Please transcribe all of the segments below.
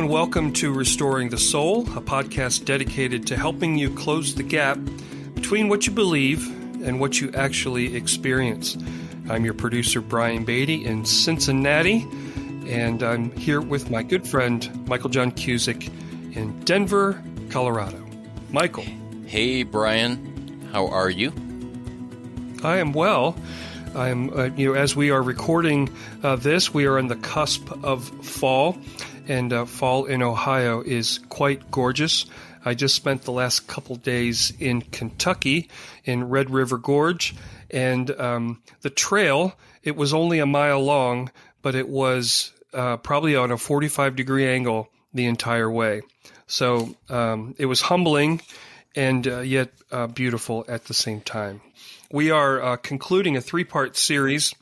and welcome to Restoring the Soul, a podcast dedicated to helping you close the gap between what you believe and what you actually experience. I'm your producer, Brian Beatty in Cincinnati, and I'm here with my good friend, Michael John Cusick in Denver, Colorado. Michael. Hey, Brian. How are you? I am well. I am, as we are recording this, we are on the cusp of fall, and fall in Ohio is quite gorgeous. I just spent the last couple days in Kentucky in Red River Gorge, and the trail, it was only a mile long, but it was probably on a 45-degree angle the entire way. So it was humbling and yet beautiful at the same time. We are concluding a three-part series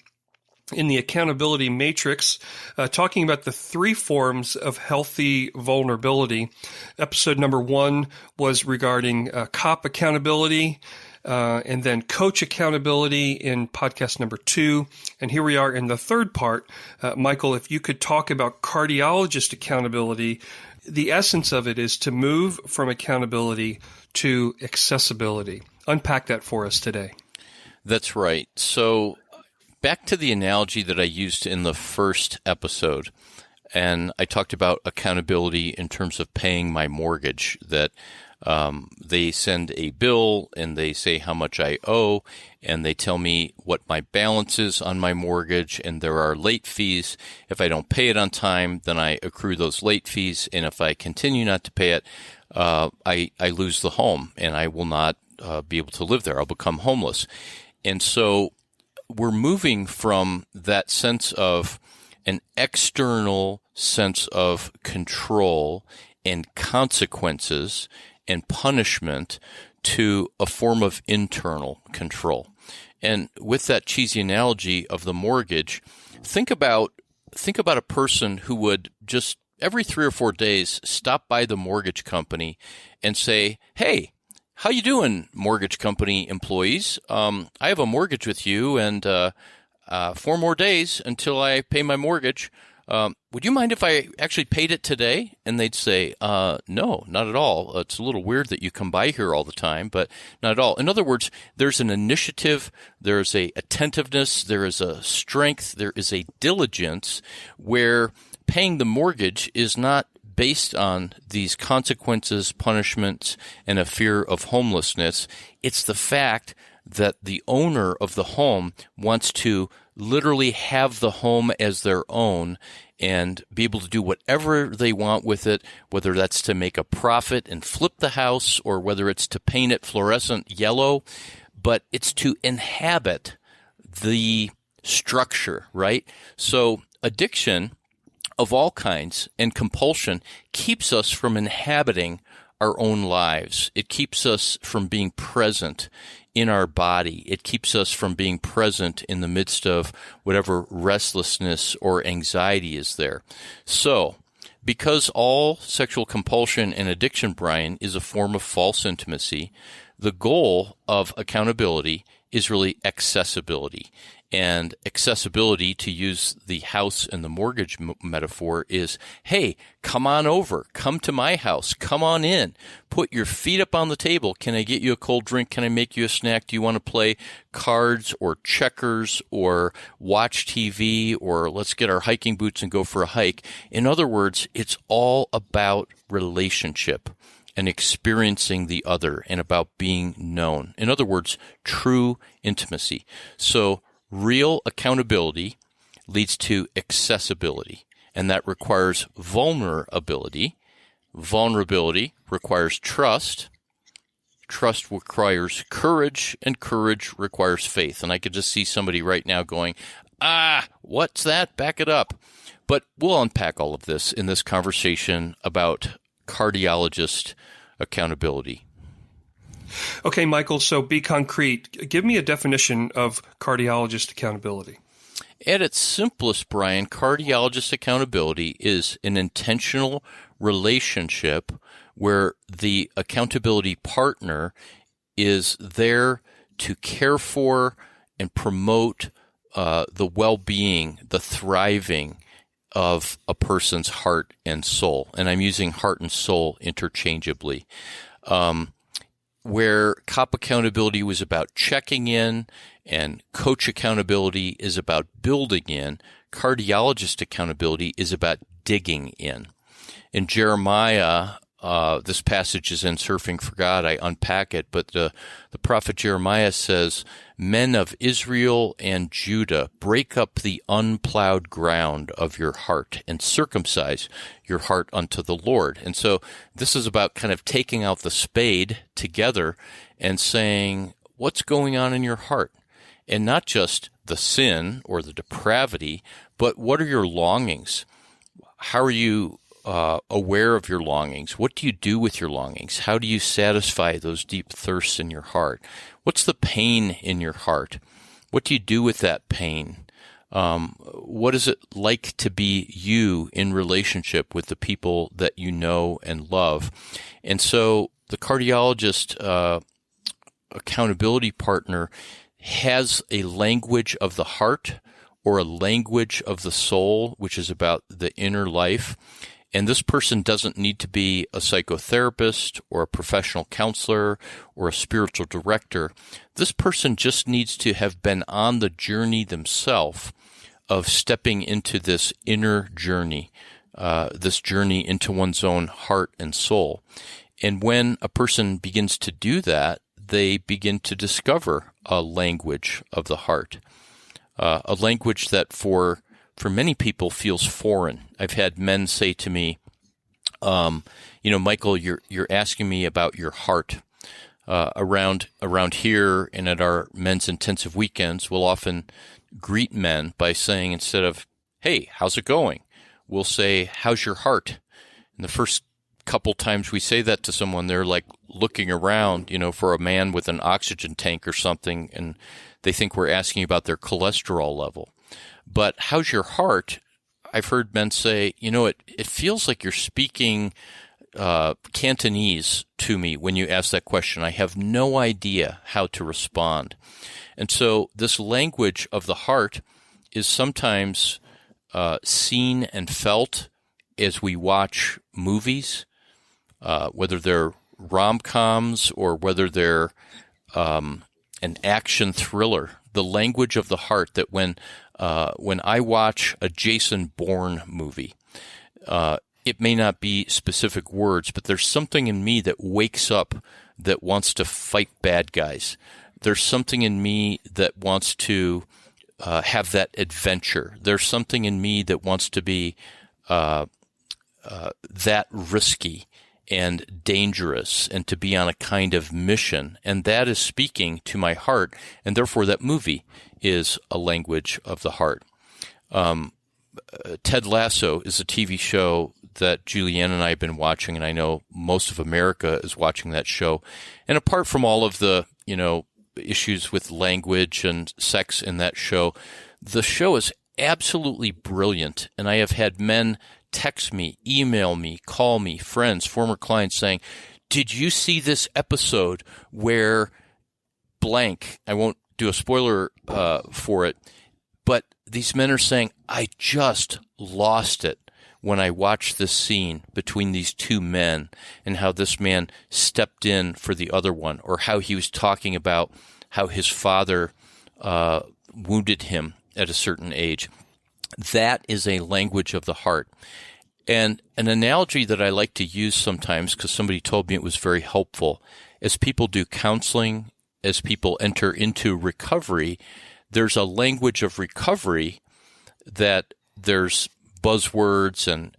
in the Accountability Matrix, talking about the three forms of healthy vulnerability. Episode number 1 was regarding cop accountability, and then coach accountability in podcast number 2. And here we are in the third part. Michael, if you could talk about cardiologist accountability, the essence of it is to move from accountability to accessibility. Unpack that for us today. That's right. So back to the analogy that I used in the first episode, and I talked about accountability in terms of paying my mortgage, that they send a bill and they say how much I owe, and they tell me what my balance is on my mortgage, and there are late fees. If I don't pay it on time, then I accrue those late fees, and if I continue not to pay it, I lose the home, and I will not be able to live there. I'll become homeless. And so we're moving from that sense of an external sense of control and consequences and punishment to a form of internal control. And with that cheesy analogy of the mortgage, think about a person who would just every 3 or 4 days stop by the mortgage company and say, "Hey, how you doing, mortgage company employees? I have a mortgage with you, and 4 more days until I pay my mortgage. Would you mind if I actually paid it today?" And they'd say, "No, not at all. It's a little weird that you come by here all the time, but not at all." In other words, there's an initiative, there's a attentiveness, there is a strength, there is a diligence where paying the mortgage is not based on these consequences, punishments, and a fear of homelessness. It's the fact that the owner of the home wants to literally have the home as their own and be able to do whatever they want with it, whether that's to make a profit and flip the house or whether it's to paint it fluorescent yellow, but it's to inhabit the structure, right? So addiction of all kinds and compulsion keeps us from inhabiting our own lives. It keeps us from being present in our body. It keeps us from being present in the midst of whatever restlessness or anxiety is there. So, because all sexual compulsion and addiction, Brian, is a form of false intimacy, the goal of accountability is really accessibility. And accessibility, to use the house and the mortgage metaphor, is, hey, come on over, come to my house, come on in, put your feet up on the table. Can I get you a cold drink? Can I make you a snack? Do you want to play cards or checkers or watch TV, or let's get our hiking boots and go for a hike? In other words, it's all about relationship and experiencing the other and about being known. In other words, true intimacy. So real accountability leads to accessibility, and that requires vulnerability. Vulnerability requires trust. Trust requires courage, and courage requires faith. And I could just see somebody right now going, what's that? Back it up. But we'll unpack all of this in this conversation about cardiologist accountability. Okay, Michael, so be concrete. Give me a definition of cardiologist accountability. At its simplest, Brian, cardiologist accountability is an intentional relationship where the accountability partner is there to care for and promote the well-being, the thriving, of a person's heart and soul. And I'm using heart and soul interchangeably. Where cop accountability was about checking in and coach accountability is about building in, cardiologist accountability is about digging in. In Jeremiah, this passage is in Surfing for God. I unpack it, but the prophet Jeremiah says, "Men of Israel and Judah, break up the unplowed ground of your heart and circumcise your heart unto the Lord." And so this is about kind of taking out the spade together and saying, what's going on in your heart? And not just the sin or the depravity, but what are your longings? How are you aware of your longings? What do you do with your longings? How do you satisfy those deep thirsts in your heart? What's the pain in your heart? What do you do with that pain? What is it like to be you in relationship with the people that you know and love? And so the cardiologist accountability partner has a language of the heart or a language of the soul, which is about the inner life. And this person doesn't need to be a psychotherapist or a professional counselor or a spiritual director. This person just needs to have been on the journey themselves of stepping into this inner journey, this journey into one's own heart and soul. And when a person begins to do that, they begin to discover a language of the heart, a language that for many people feels foreign. I've had men say to me, Michael, you're asking me about your heart. Around here and at our men's intensive weekends, we'll often greet men by saying, instead of, "Hey, how's it going?" we'll say, "How's your heart?" And the first couple times we say that to someone, they're like looking around, for a man with an oxygen tank or something, and they think we're asking about their cholesterol level. But how's your heart? I've heard men say, it feels like you're speaking Cantonese to me when you ask that question. I have no idea how to respond. And so this language of the heart is sometimes seen and felt as we watch movies, whether they're rom-coms or whether they're an action thriller. The language of the heart, that when I watch a Jason Bourne movie, it may not be specific words, but there's something in me that wakes up that wants to fight bad guys. There's something in me that wants to have that adventure. There's something in me that wants to be that risky and dangerous and to be on a kind of mission. And that is speaking to my heart, and therefore that movie is a language of the heart. Ted Lasso is a TV show that Julianne and I have been watching, and I know most of America is watching that show. And apart from all of the, issues with language and sex in that show, the show is absolutely brilliant. And I have had men text me, email me, call me, friends, former clients saying, "Did you see this episode where blank?" I won't do a spoiler for it, but these men are saying, "I just lost it when I watched this scene between these two men and how this man stepped in for the other one, or how he was talking about how his father wounded him at a certain age." That is a language of the heart. And an analogy that I like to use sometimes, because somebody told me it was very helpful, as people do counseling, as people enter into recovery, there's a language of recovery that there's buzzwords and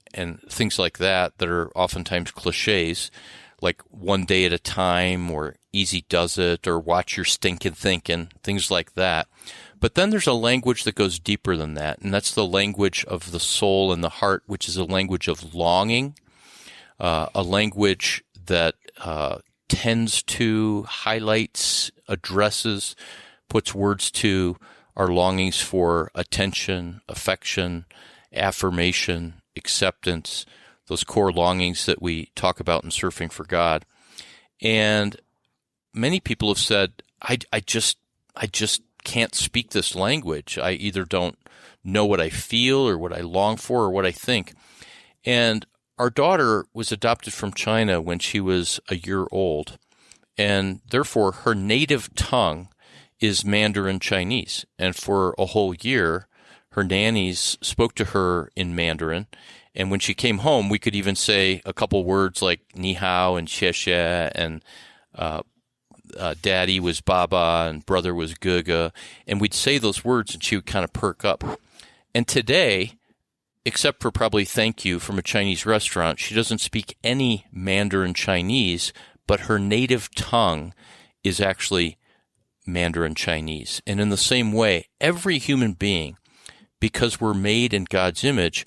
things like that are oftentimes cliches, like one day at a time or easy does it or watch your stinking thinking, things like that. But then there's a language that goes deeper than that, and that's the language of the soul and the heart, which is a language of longing, a language that tends to highlights, addresses, puts words to our longings for attention, affection, affirmation, acceptance, those core longings that we talk about in Surfing for God. And many people have said, I just can't speak this language. I either don't know what I feel or what I long for or what I think. And our daughter was adopted from China when she was a year old, and therefore her native tongue is Mandarin Chinese. And for a whole year, her nannies spoke to her in Mandarin. And when she came home, we could even say a couple words like ni hao and xie xie, and daddy was baba and brother was ge. And we'd say those words and she would kind of perk up. And today, except for probably thank you from a Chinese restaurant, she doesn't speak any Mandarin Chinese, but her native tongue is actually Mandarin Chinese. And in the same way, every human being, because we're made in God's image,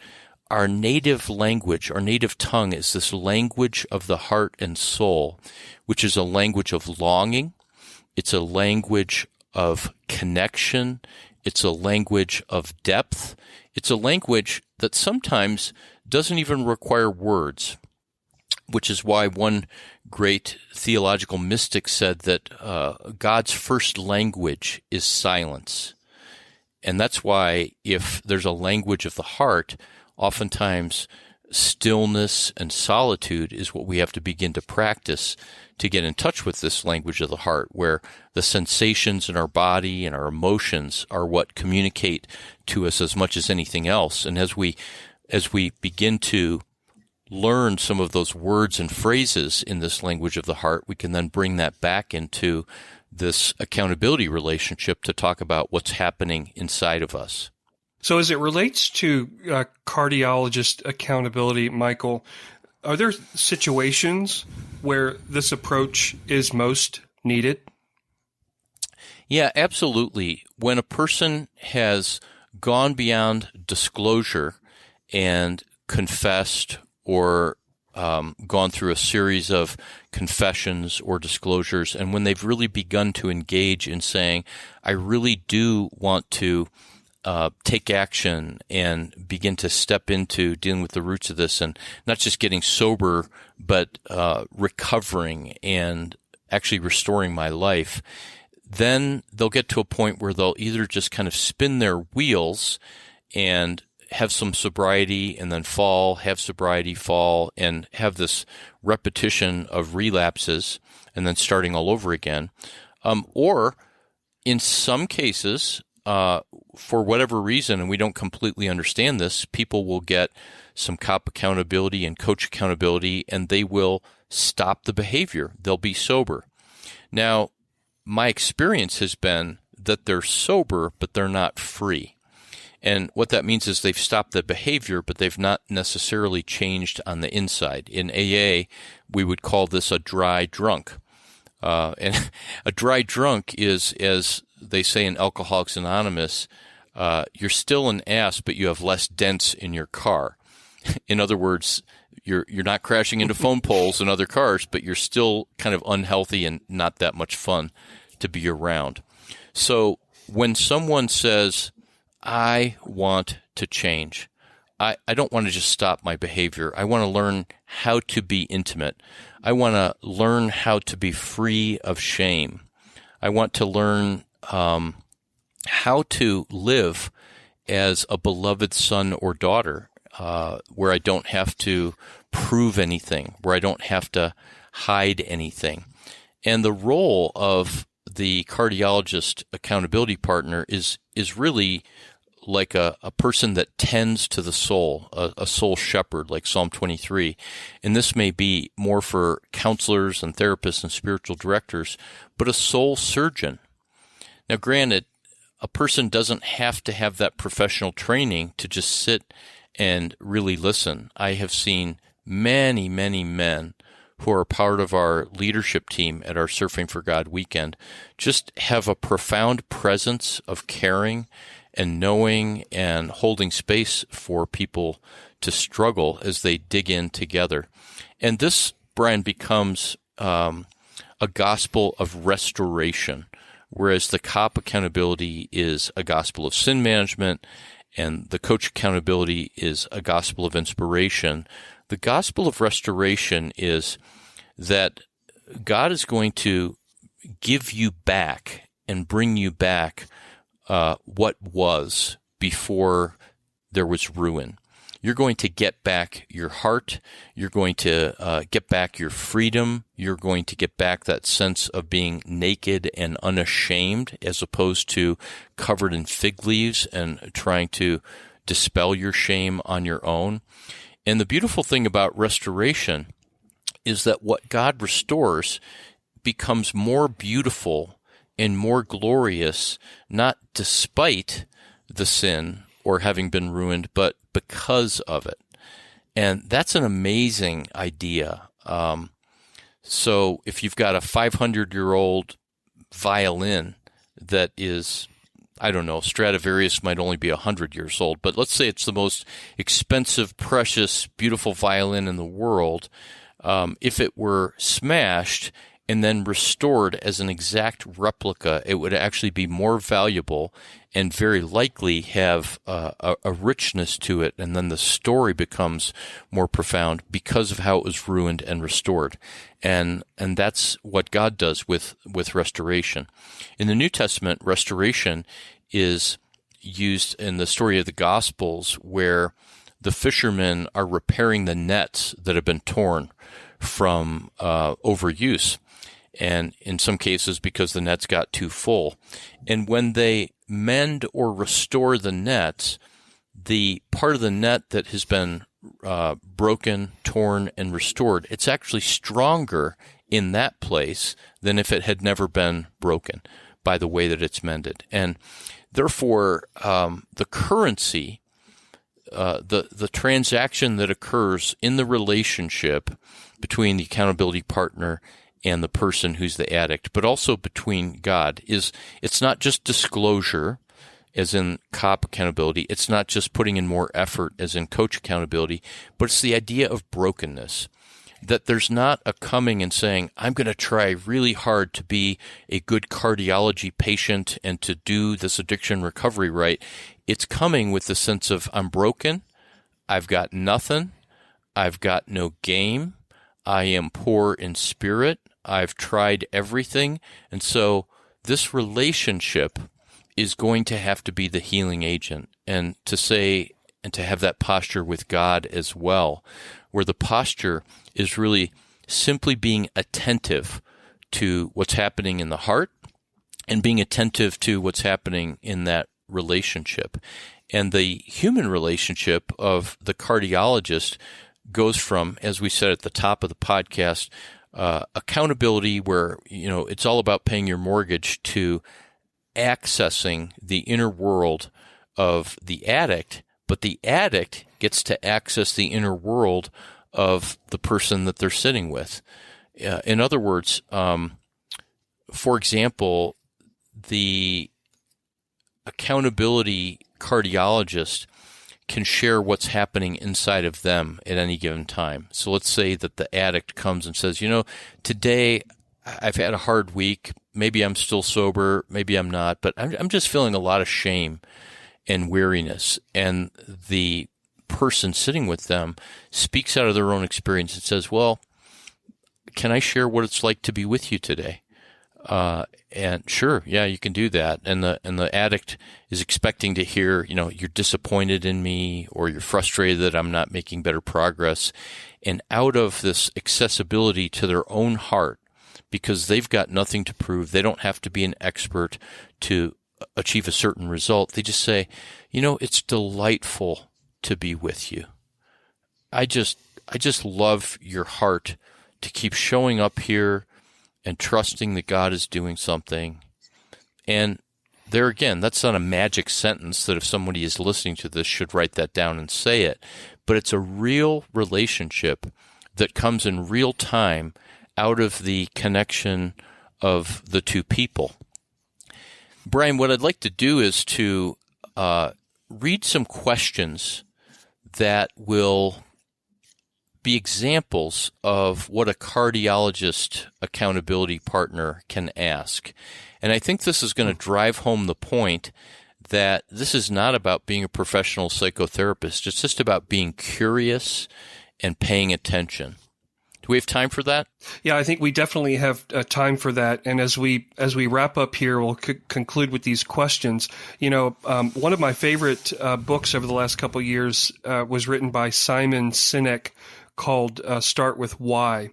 our native language, our native tongue is this language of the heart and soul, which is a language of longing. It's a language of connection. It's a language of depth. It's a language that sometimes doesn't even require words, which is why one great theological mystic said that God's first language is silence. And that's why if there's a language of the heart, oftentimes stillness and solitude is what we have to begin to practice to get in touch with this language of the heart, where the sensations in our body and our emotions are what communicate to us as much as anything else. And as we begin to learn some of those words and phrases in this language of the heart, we can then bring that back into this accountability relationship to talk about what's happening inside of us. So as it relates to cardiologist accountability, Michael, are there situations where this approach is most needed? Yeah, absolutely. When a person has gone beyond disclosure and confessed or gone through a series of confessions or disclosures, and when they've really begun to engage in saying, I really do want to take action and begin to step into dealing with the roots of this, and not just getting sober, but recovering and actually restoring my life, then they'll get to a point where they'll either just kind of spin their wheels and have some sobriety and then fall, have sobriety, fall, and have this repetition of relapses and then starting all over again. Or in some cases, for whatever reason, and we don't completely understand this, people will get some cop accountability and coach accountability, and they will stop the behavior. They'll be sober. Now, my experience has been that they're sober, but they're not free. And what that means is they've stopped the behavior, but they've not necessarily changed on the inside. In AA, we would call this a dry drunk. And a dry drunk is, as they say in Alcoholics Anonymous, you're still an ass, but you have less dents in your car. In other words, you're not crashing into phone poles and other cars, but you're still kind of unhealthy and not that much fun to be around. So when someone says, I want to change, I don't want to just stop my behavior. I want to learn how to be intimate. I want to learn how to be free of shame. I want to learn how to live as a beloved son or daughter, where I don't have to prove anything, where I don't have to hide anything. And the role of the cardiologist accountability partner is really like a person that tends to the soul, a soul shepherd, like Psalm 23. And this may be more for counselors and therapists and spiritual directors, but a soul surgeon. Now, granted, a person doesn't have to have that professional training to just sit and really listen. I have seen many, many men who are part of our leadership team at our Surfing for God weekend just have a profound presence of caring and knowing and holding space for people to struggle as they dig in together. And this, Brian, becomes a gospel of restoration, whereas the cop accountability is a gospel of sin management and the coach accountability is a gospel of inspiration. The gospel of restoration is that God is going to give you back and bring you back what was before there was ruin. You're going to get back your heart. You're going to get back your freedom. You're going to get back that sense of being naked and unashamed, as opposed to covered in fig leaves and trying to dispel your shame on your own. And the beautiful thing about restoration is that what God restores becomes more beautiful and more glorious, not despite the sin or having been ruined, but because of it. And that's an amazing idea. So if you've got a 500-year-old violin that is, I don't know, Stradivarius might only be 100 years old, but let's say it's the most expensive, precious, beautiful violin in the world. If it were smashed and then restored as an exact replica, it would actually be more valuable and very likely have a richness to it, and then the story becomes more profound because of how it was ruined and restored. And that's what God does with restoration. In the New Testament, restoration is used in the story of the Gospels, where the fishermen are repairing the nets that have been torn from overuse, and in some cases because the nets got too full. And when they mend or restore the nets, the part of the net that has been broken, torn, and restored, it's actually stronger in that place than if it had never been broken by the way that it's mended. And therefore, the currency, the transaction that occurs in the relationship between the accountability partner and the person who's the addict, but also between God, it's not just disclosure, as in cop accountability. It's not just putting in more effort, as in coach accountability, but it's the idea of brokenness. That there's not a coming and saying, I'm going to try really hard to be a good cardiology patient and to do this addiction recovery right. It's coming with the sense of, I'm broken, I've got nothing, I've got no game, I am poor in spirit, I've tried everything, and so this relationship is going to have to be the healing agent, and to say and to have that posture with God as well, where the posture is really simply being attentive to what's happening in the heart and being attentive to what's happening in that relationship. And the human relationship of the cardiologist goes from, as we said at the top of the podcast, accountability, where it's all about paying your mortgage, to accessing the inner world of the addict, but the addict gets to access the inner world of the person that they're sitting with. In other words, for example, the accountability cardiologist can share what's happening inside of them at any given time. So let's say that the addict comes and says, today I've had a hard week. Maybe I'm still sober, maybe I'm not, but I'm just feeling a lot of shame and weariness. And the person sitting with them speaks out of their own experience and says, well, can I share what it's like to be with you today? And sure, yeah, you can do that. And the addict is expecting to hear, you're disappointed in me, or you're frustrated that I'm not making better progress. And out of this accessibility to their own heart, because they've got nothing to prove, they don't have to be an expert to achieve a certain result. They just say, it's delightful to be with you. I just love your heart to keep showing up here and trusting that God is doing something. And there again, that's not a magic sentence that if somebody is listening to this should write that down and say it, but it's a real relationship that comes in real time out of the connection of the two people. Brian, what I'd like to do is to read some questions that will be examples of what a cardiologist accountability partner can ask. And I think this is going to drive home the point that this is not about being a professional psychotherapist. It's just about being curious and paying attention Do we have time for that? Yeah, I think we definitely have time for that. And as we wrap up here, we'll conclude with these questions. One of my favorite books over the last couple of years was written by Simon Sinek called Start With Why.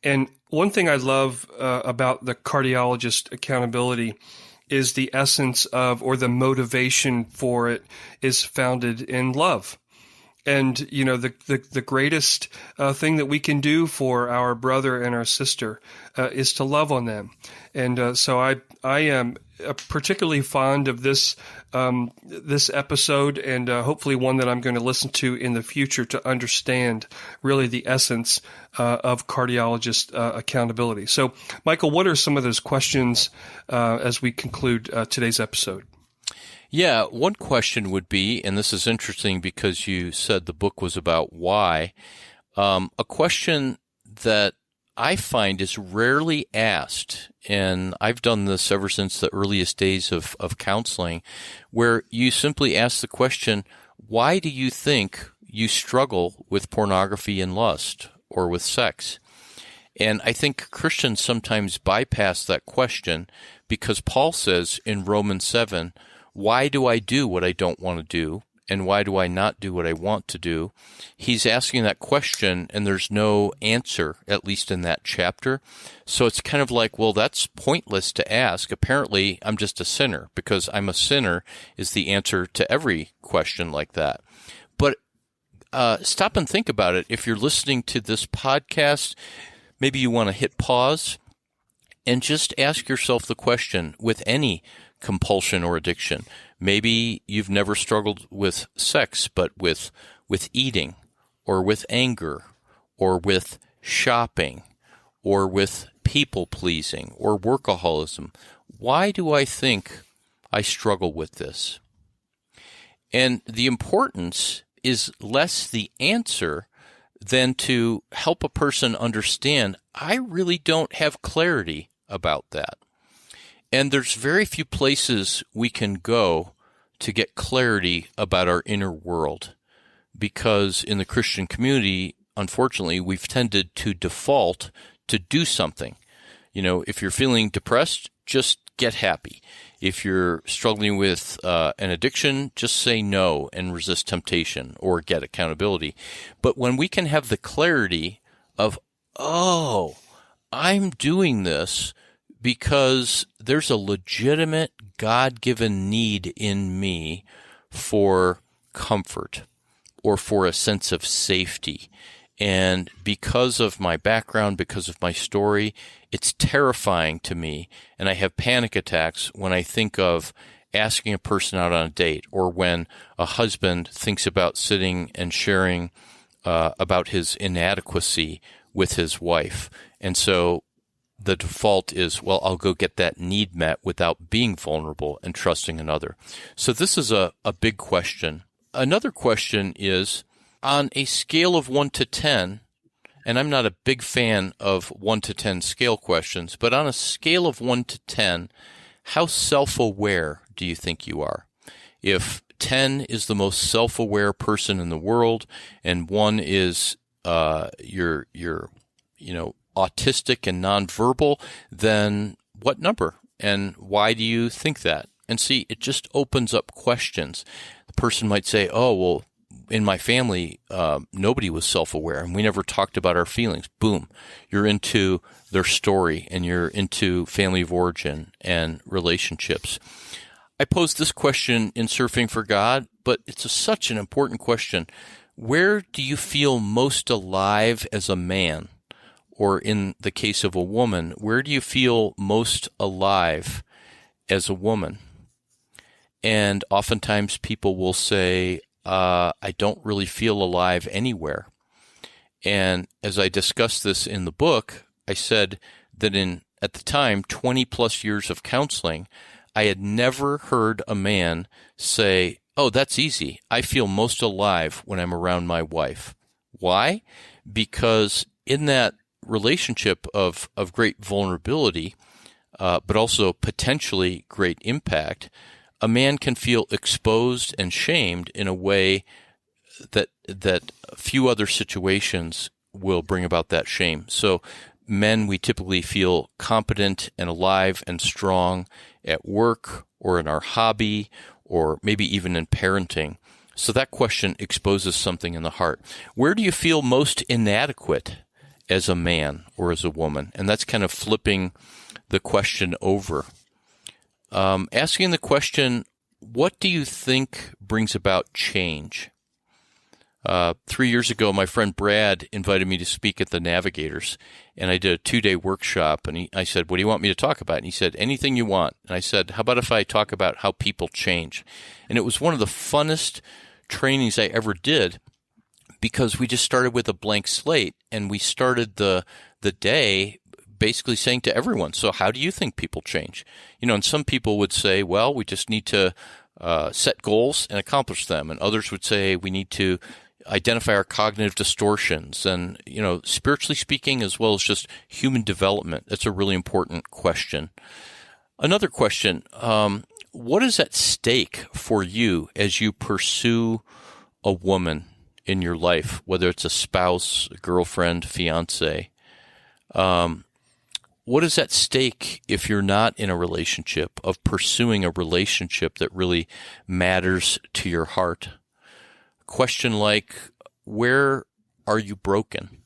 And one thing I love about the Cardiologist Accountability is the essence of, or the motivation for it is founded in love. And, the greatest thing that we can do for our brother and our sister is to love on them. And so I am particularly fond of this episode, and hopefully one that I'm going to listen to in the future to understand really the essence of cardiologist accountability. So, Michael, what are some of those questions as we conclude today's episode? Yeah, one question would be, and this is interesting because you said the book was about why, a question that I find is rarely asked, and I've done this ever since the earliest days of counseling, where you simply ask the question, why do you think you struggle with pornography and lust or with sex? And I think Christians sometimes bypass that question because Paul says in Romans 7, why do I do what I don't want to do? And why do I not do what I want to do? He's asking that question, and there's no answer, at least in that chapter. So it's kind of like, well, that's pointless to ask. Apparently, I'm just a sinner, because I'm a sinner is the answer to every question like that. But stop and think about it. If you're listening to this podcast, maybe you want to hit pause and just ask yourself the question with any compulsion or addiction. Maybe you've never struggled with sex, but with eating, or with anger, or with shopping, or with people-pleasing, or workaholism. Why do I think I struggle with this? And the importance is less the answer than to help a person understand, I really don't have clarity about that. And there's very few places we can go to get clarity about our inner world, because in the Christian community, unfortunately, we've tended to default to do something. If you're feeling depressed, just get happy. If you're struggling with an addiction, just say no and resist temptation or get accountability. But when we can have the clarity of, oh, I'm doing this because there's a legitimate God-given need in me for comfort or for a sense of safety. And because of my background, because of my story, it's terrifying to me. And I have panic attacks when I think of asking a person out on a date, or when a husband thinks about sitting and sharing about his inadequacy with his wife. And so the default is, well, I'll go get that need met without being vulnerable and trusting another. So this is a big question. Another question is, on a scale of 1 to 10, and I'm not a big fan of 1 to 10 scale questions, but on a scale of 1 to 10, how self-aware do you think you are? If 10 is the most self-aware person in the world, and 1 is you're autistic and nonverbal, then what number? And why do you think that? And see, it just opens up questions. The person might say, oh, well, in my family, nobody was self-aware, and we never talked about our feelings. Boom. You're into their story, and you're into family of origin and relationships. I posed this question in Surfing for God, but it's such an important question. Where do you feel most alive as a man? Or in the case of a woman, where do you feel most alive as a woman? And oftentimes people will say, I don't really feel alive anywhere. And as I discussed this in the book, I said that at the time, 20 plus years of counseling, I had never heard a man say, oh, that's easy. I feel most alive when I'm around my wife. Why? Because in that relationship of great vulnerability, but also potentially great impact, a man can feel exposed and shamed in a way that few other situations will bring about that shame. So men, we typically feel competent and alive and strong at work or in our hobby or maybe even in parenting. So that question exposes something in the heart. Where do you feel most inadequate as a man or as a woman? And that's kind of flipping the question over. Asking the question, what do you think brings about change? 3 years ago, my friend Brad invited me to speak at the Navigators, and I did a 2-day workshop, and I said, what do you want me to talk about? And he said, anything you want. And I said, how about if I talk about how people change? And it was one of the funnest trainings I ever did, because we just started with a blank slate, and we started the day basically saying to everyone, so how do you think people change? And some people would say, well, we just need to set goals and accomplish them. And others would say we need to identify our cognitive distortions and, spiritually speaking, as well as just human development. That's a really important question. Another question, what is at stake for you as you pursue a woman in your life, whether it's a spouse, a girlfriend, fiance? What is at stake if you're not in a relationship, of pursuing a relationship that really matters to your heart? A question like, where are you broken?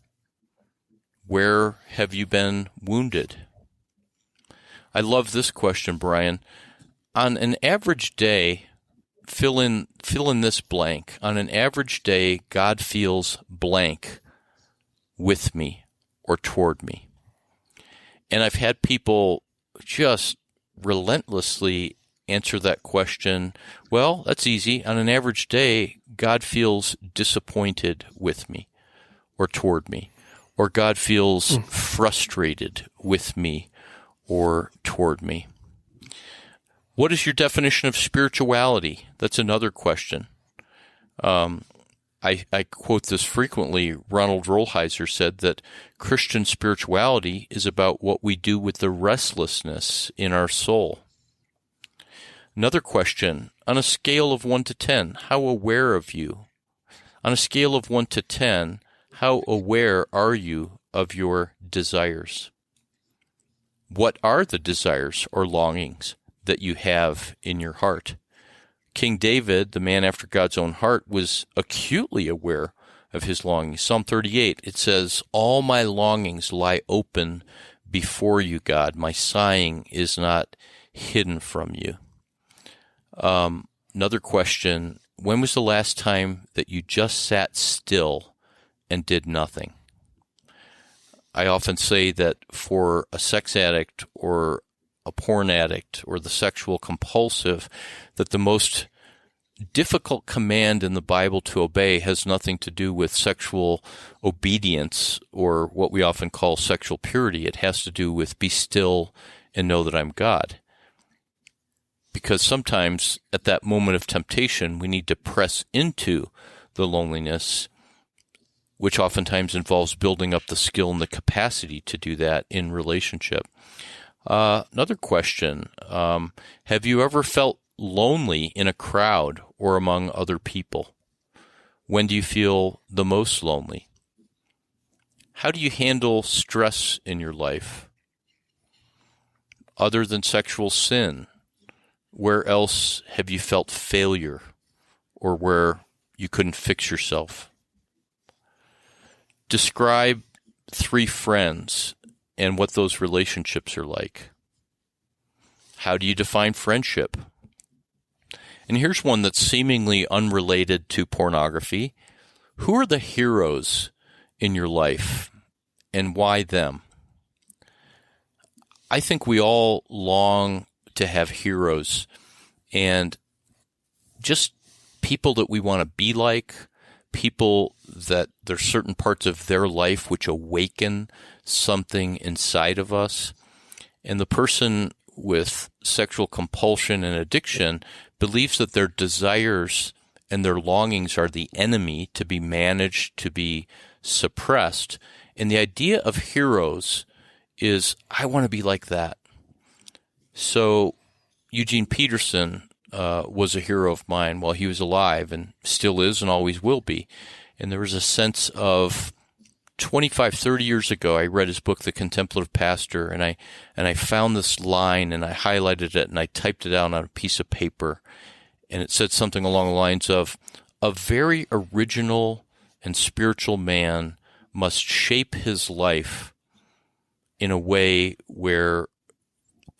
Where have you been wounded? I love this question, Brian. On an average day, fill in this blank. On an average day, God feels blank with me or toward me. And I've had people just relentlessly answer that question, well, that's easy. On an average day, God feels disappointed with me or toward me, or God feels frustrated with me or toward me. What is your definition of spirituality? That's another question. I quote this frequently. Ronald Rolheiser said that Christian spirituality is about what we do with the restlessness in our soul. Another question, on a scale of 1 to 10, how aware of you? On a scale of 1 to 10, how aware are you of your desires? What are the desires or longings that you have in your heart? King David, the man after God's own heart, was acutely aware of his longings. Psalm 38, it says, all my longings lie open before you, God. My sighing is not hidden from you. Another question, when was the last time that you just sat still and did nothing? I often say that for a sex addict or a porn addict or the sexual compulsive, that the most difficult command in the Bible to obey has nothing to do with sexual obedience or what we often call sexual purity. It has to do with be still and know that I'm God. Because sometimes at that moment of temptation, we need to press into the loneliness, which oftentimes involves building up the skill and the capacity to do that in relationship. Another question, have you ever felt lonely in a crowd or among other people? When do you feel the most lonely? How do you handle stress in your life? Other than sexual sin, where else have you felt failure or where you couldn't fix yourself? Describe 3 friends and what those relationships are like. How do you define friendship? And here's one that's seemingly unrelated to pornography. Who are the heroes in your life and why them? I think we all long to have heroes and just people that we want to be like, people that there's certain parts of their life which awaken something inside of us. And the person with sexual compulsion and addiction believes that their desires and their longings are the enemy to be managed, to be suppressed. And the idea of heroes is, I want to be like that. So Eugene Peterson was a hero of mine while he was alive and still is and always will be. And there was a sense of 25, 30 years ago, I read his book, The Contemplative Pastor, and I found this line, and I highlighted it, and I typed it out on a piece of paper, and it said something along the lines of, "A very original and spiritual man must shape his life in a way where,"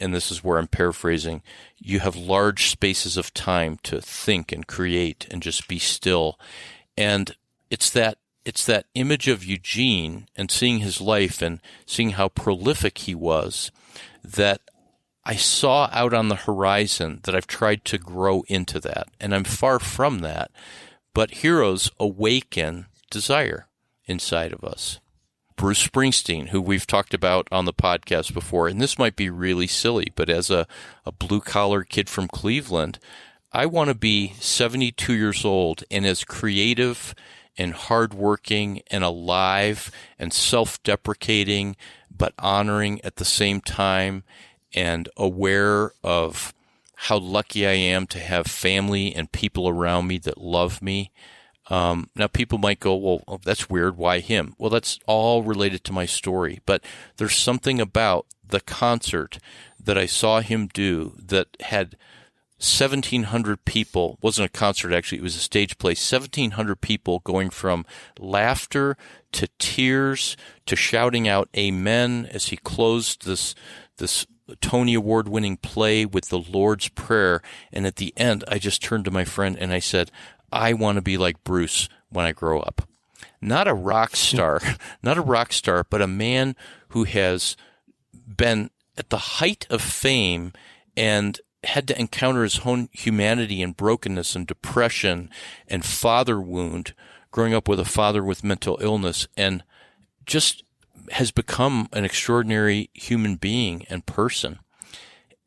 and this is where I'm paraphrasing, "you have large spaces of time to think and create and just be still." And it's that image of Eugene and seeing his life and seeing how prolific he was that I saw out on the horizon that I've tried to grow into that. And I'm far from that. But heroes awaken desire inside of us. Bruce Springsteen, who we've talked about on the podcast before, and this might be really silly, but as a blue-collar kid from Cleveland, I want to be 72 years old and as creative and hardworking and alive and self-deprecating, but honoring at the same time and aware of how lucky I am to have family and people around me that love me. Now, people might go, well, that's weird. Why him? Well, that's all related to my story. But there's something about the concert that I saw him do that had 1,700 people. It wasn't a concert, actually. It was a stage play. 1,700 people going from laughter to tears to shouting out amen as he closed this Tony Award-winning play with the Lord's Prayer. And at the end, I just turned to my friend and I said, I want to be like Bruce when I grow up. Not a rock star, but a man who has been at the height of fame and had to encounter his own humanity and brokenness and depression and father wound, growing up with a father with mental illness, and just has become an extraordinary human being and person.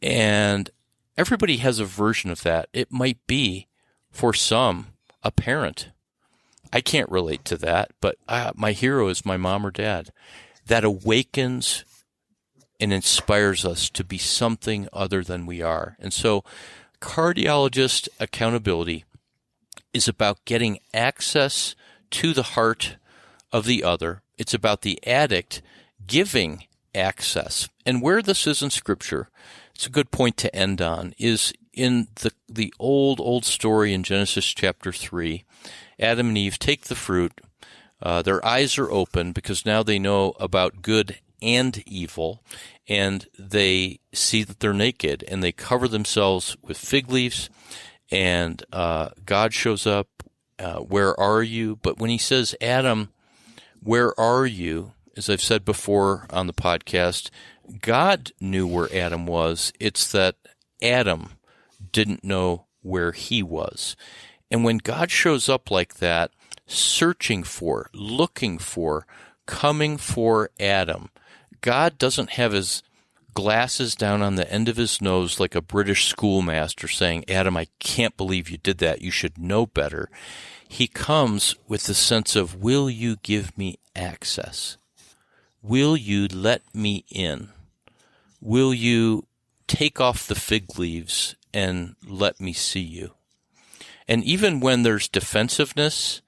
And everybody has a version of that. It might be, for some, a parent. I can't relate to that, but my hero is my mom or dad. That awakens and inspires us to be something other than we are. And so Cardiologist Accountability is about getting access to the heart of the other. It's about the addict giving access. And where this is in Scripture, it's a good point to end on, is in the old story in Genesis chapter 3. Adam and Eve take the fruit. Their eyes are open because now they know about good and evil, and they see that they're naked, and they cover themselves with fig leaves, and God shows up, where are you? But when he says, Adam, where are you? As I've said before on the podcast, God knew where Adam was. It's that Adam didn't know where he was. And when God shows up like that, searching for, looking for, coming for Adam, God doesn't have his glasses down on the end of his nose like a British schoolmaster saying, Adam, I can't believe you did that. You should know better. He comes with the sense of, will you give me access? Will you let me in? Will you take off the fig leaves and let me see you? And even when there's defensiveness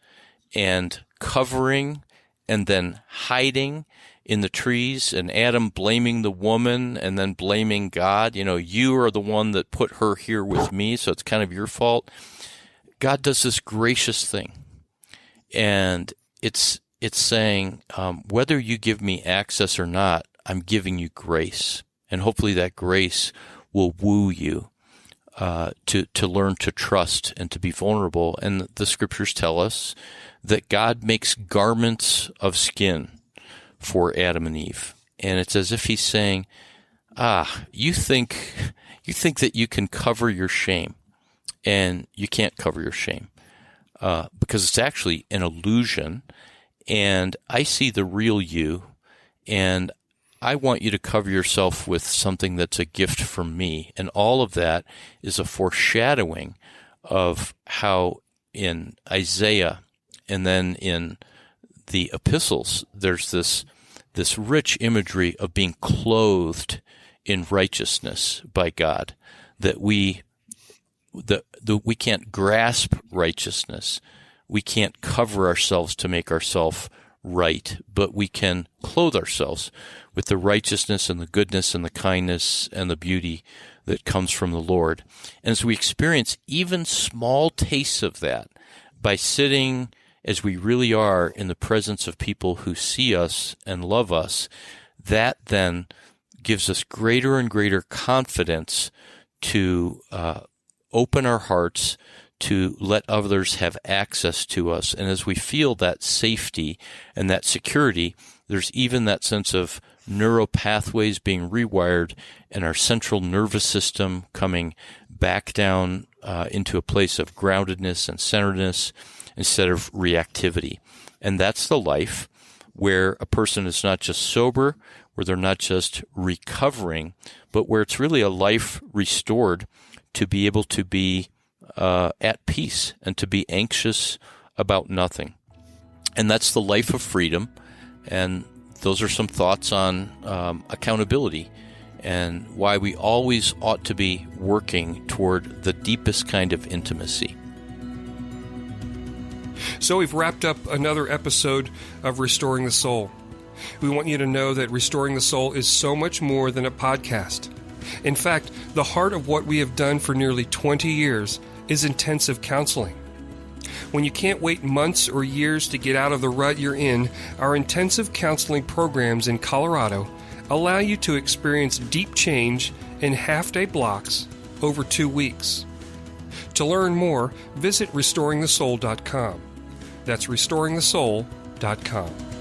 and covering and then hiding in the trees, and Adam blaming the woman and then blaming God, you are the one that put her here with me, so it's kind of your fault. God does this gracious thing. And it's saying, whether you give me access or not, I'm giving you grace. And hopefully that grace will woo you to learn to trust and to be vulnerable. And the scriptures tell us that God makes garments of skin for Adam and Eve. And it's as if he's saying, you think that you can cover your shame, and you can't cover your shame because it's actually an illusion. And I see the real you, and I want you to cover yourself with something that's a gift from me. And all of that is a foreshadowing of how in Isaiah and then in the epistles, there's this rich imagery of being clothed in righteousness by God, that we can't grasp righteousness. We can't cover ourselves to make ourselves right, but we can clothe ourselves with the righteousness and the goodness and the kindness and the beauty that comes from the Lord. And as we experience even small tastes of that by sitting as we really are in the presence of people who see us and love us, that then gives us greater and greater confidence to open our hearts, to let others have access to us. And as we feel that safety and that security, there's even that sense of neural pathways being rewired and our central nervous system coming back down into a place of groundedness and centeredness instead of reactivity. And that's the life where a person is not just sober, where they're not just recovering, but where it's really a life restored to be able to be at peace and to be anxious about nothing. And that's the life of freedom. And those are some thoughts on accountability and why we always ought to be working toward the deepest kind of intimacy. So we've wrapped up another episode of Restoring the Soul. We want you to know that Restoring the Soul is so much more than a podcast. In fact, the heart of what we have done for nearly 20 years is intensive counseling. When you can't wait months or years to get out of the rut you're in, our intensive counseling programs in Colorado allow you to experience deep change in half-day blocks over 2 weeks. To learn more, visit restoringthesoul.com. That's restoringthesoul.com.